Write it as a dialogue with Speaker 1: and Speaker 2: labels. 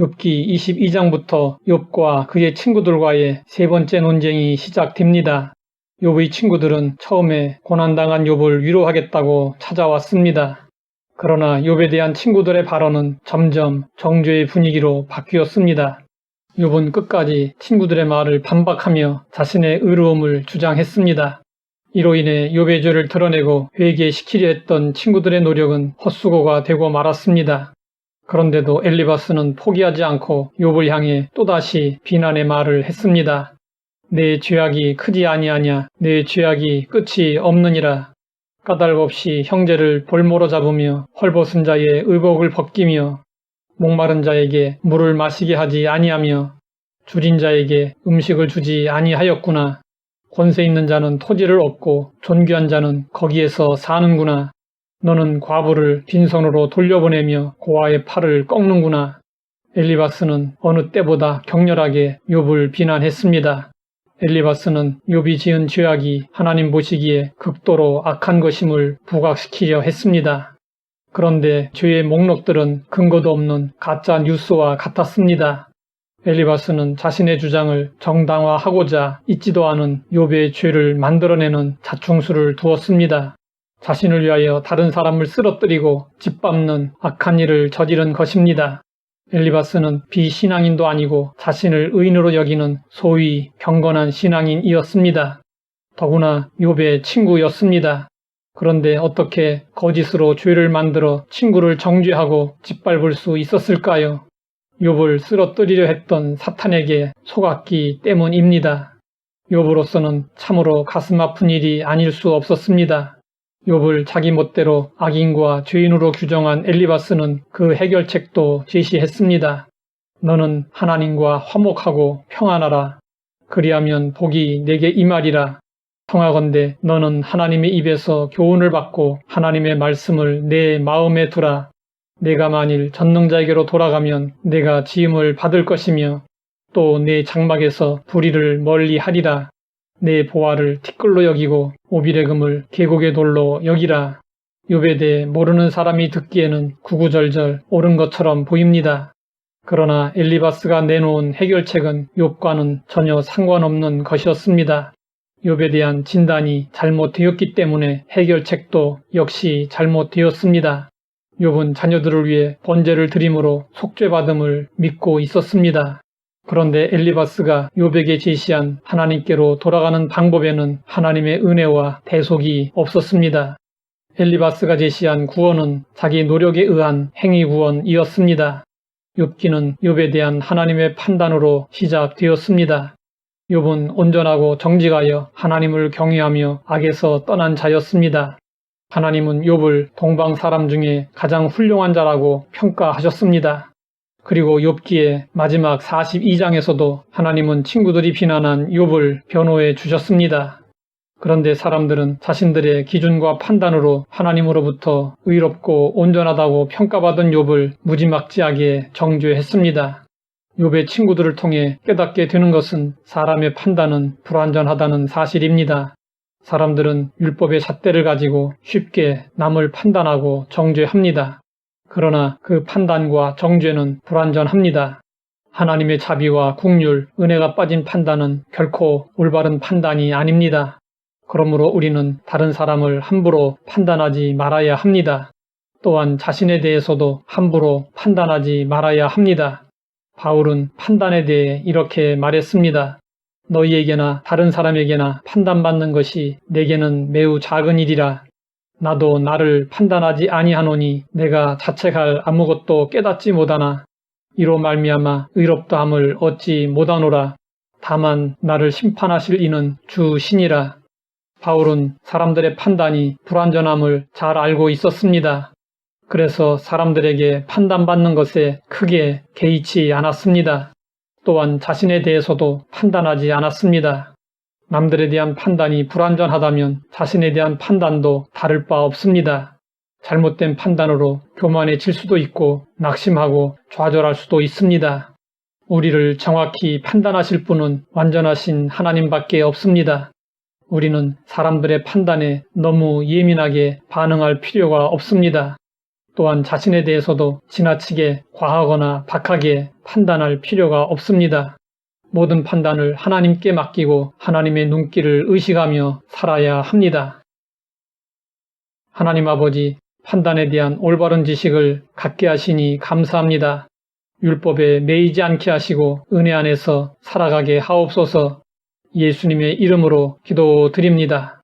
Speaker 1: 욥기 22장부터 욥과 그의 친구들과의 세 번째 논쟁이 시작됩니다. 욥의 친구들은 처음에 고난당한 욥을 위로하겠다고 찾아왔습니다. 그러나 욥에 대한 친구들의 발언은 점점 정죄의 분위기로 바뀌었습니다. 욥은 끝까지 친구들의 말을 반박하며 자신의 의로움을 주장했습니다. 이로 인해 욥의 죄를 드러내고 회개시키려 했던 친구들의 노력은 헛수고가 되고 말았습니다. 그런데도 엘리바스는 포기하지 않고 욥을 향해 또다시 비난의 말을 했습니다. 내 죄악이 크지 아니하냐, 내 죄악이 끝이 없느니라. 까닭 없이 형제를 볼모로 잡으며 헐벗은 자의 의복을 벗기며 목마른 자에게 물을 마시게 하지 아니하며 줄인 자에게 음식을 주지 아니하였구나. 권세 있는 자는 토지를 얻고 존귀한 자는 거기에서 사는구나. 너는 과부를 빈손으로 돌려보내며 고아의 팔을 꺾는구나. 엘리바스는 어느 때보다 격렬하게 욥을 비난했습니다. 엘리바스는 욥이 지은 죄악이 하나님 보시기에 극도로 악한 것임을 부각시키려 했습니다. 그런데 죄의 목록들은 근거도 없는 가짜 뉴스와 같았습니다. 엘리바스는 자신의 주장을 정당화하고자 있지도 않은 욥의 죄를 만들어내는 자충수를 두었습니다. 자신을 위하여 다른 사람을 쓰러뜨리고 짓밟는 악한 일을 저지른 것입니다. 엘리바스는 비신앙인도 아니고 자신을 의인으로 여기는 소위 경건한 신앙인이었습니다. 더구나 욥의 친구였습니다. 그런데 어떻게 거짓으로 죄를 만들어 친구를 정죄하고 짓밟을 수 있었을까요? 욥을 쓰러뜨리려 했던 사탄에게 속았기 때문입니다. 욥으로서는 참으로 가슴 아픈 일이 아닐 수 없었습니다. 욥을 자기 멋대로 악인과 죄인으로 규정한 엘리바스는 그 해결책도 제시했습니다. 너는 하나님과 화목하고 평안하라. 그리하면 복이 내게 임하리라. 청하건대 너는 하나님의 입에서 교훈을 받고 하나님의 말씀을 내 마음에 두라. 내가 만일 전능자에게로 돌아가면 내가 지음을 받을 것이며 또 내 장막에서 불의를 멀리 하리라. 내 보화를 티끌로 여기고 오비레금을 계곡의 돌로 여기라. 욥에 대해 모르는 사람이 듣기에는 구구절절 옳은 것처럼 보입니다. 그러나 엘리바스가 내놓은 해결책은 욥과는 전혀 상관없는 것이었습니다. 욥에 대한 진단이 잘못되었기 때문에 해결책도 역시 잘못되었습니다. 욥은 자녀들을 위해 번제를 드림으로 속죄받음을 믿고 있었습니다. 그런데 엘리바스가 욥에게 제시한 하나님께로 돌아가는 방법에는 하나님의 은혜와 대속이 없었습니다. 엘리바스가 제시한 구원은 자기 노력에 의한 행위 구원이었습니다. 욥기는 욥에 대한 하나님의 판단으로 시작되었습니다. 욥은 온전하고 정직하여 하나님을 경외하며 악에서 떠난 자였습니다. 하나님은 욥을 동방 사람 중에 가장 훌륭한 자라고 평가하셨습니다. 그리고 욥기의 마지막 42장에서도 하나님은 친구들이 비난한 욥을 변호해 주셨습니다. 그런데 사람들은 자신들의 기준과 판단으로 하나님으로부터 의롭고 온전하다고 평가받은 욥을 무지막지하게 정죄했습니다. 욥의 친구들을 통해 깨닫게 되는 것은 사람의 판단은 불완전하다는 사실입니다. 사람들은 율법의 잣대를 가지고 쉽게 남을 판단하고 정죄합니다. 그러나 그 판단과 정죄는 불완전합니다. 하나님의 자비와 긍휼, 은혜가 빠진 판단은 결코 올바른 판단이 아닙니다. 그러므로 우리는 다른 사람을 함부로 판단하지 말아야 합니다. 또한 자신에 대해서도 함부로 판단하지 말아야 합니다. 바울은 판단에 대해 이렇게 말했습니다. 너희에게나 다른 사람에게나 판단받는 것이 내게는 매우 작은 일이라. 나도 나를 판단하지 아니하노니 내가 자책할 아무것도 깨닫지 못하나 이로 말미암아 의롭다함을 얻지 못하노라. 다만 나를 심판하실 이는 주 신이라. 바울은 사람들의 판단이 불완전함을 잘 알고 있었습니다. 그래서 사람들에게 판단받는 것에 크게 개의치 않았습니다. 또한 자신에 대해서도 판단하지 않았습니다. 남들에 대한 판단이 불완전하다면 자신에 대한 판단도 다를 바 없습니다. 잘못된 판단으로 교만해질 수도 있고 낙심하고 좌절할 수도 있습니다. 우리를 정확히 판단하실 분은 완전하신 하나님밖에 없습니다. 우리는 사람들의 판단에 너무 예민하게 반응할 필요가 없습니다. 또한 자신에 대해서도 지나치게 과하거나 박하게 판단할 필요가 없습니다. 모든 판단을 하나님께 맡기고 하나님의 눈길을 의식하며 살아야 합니다. 하나님 아버지, 판단에 대한 올바른 지식을 갖게 하시니 감사합니다. 율법에 매이지 않게 하시고 은혜 안에서 살아가게 하옵소서. 예수님의 이름으로 기도드립니다.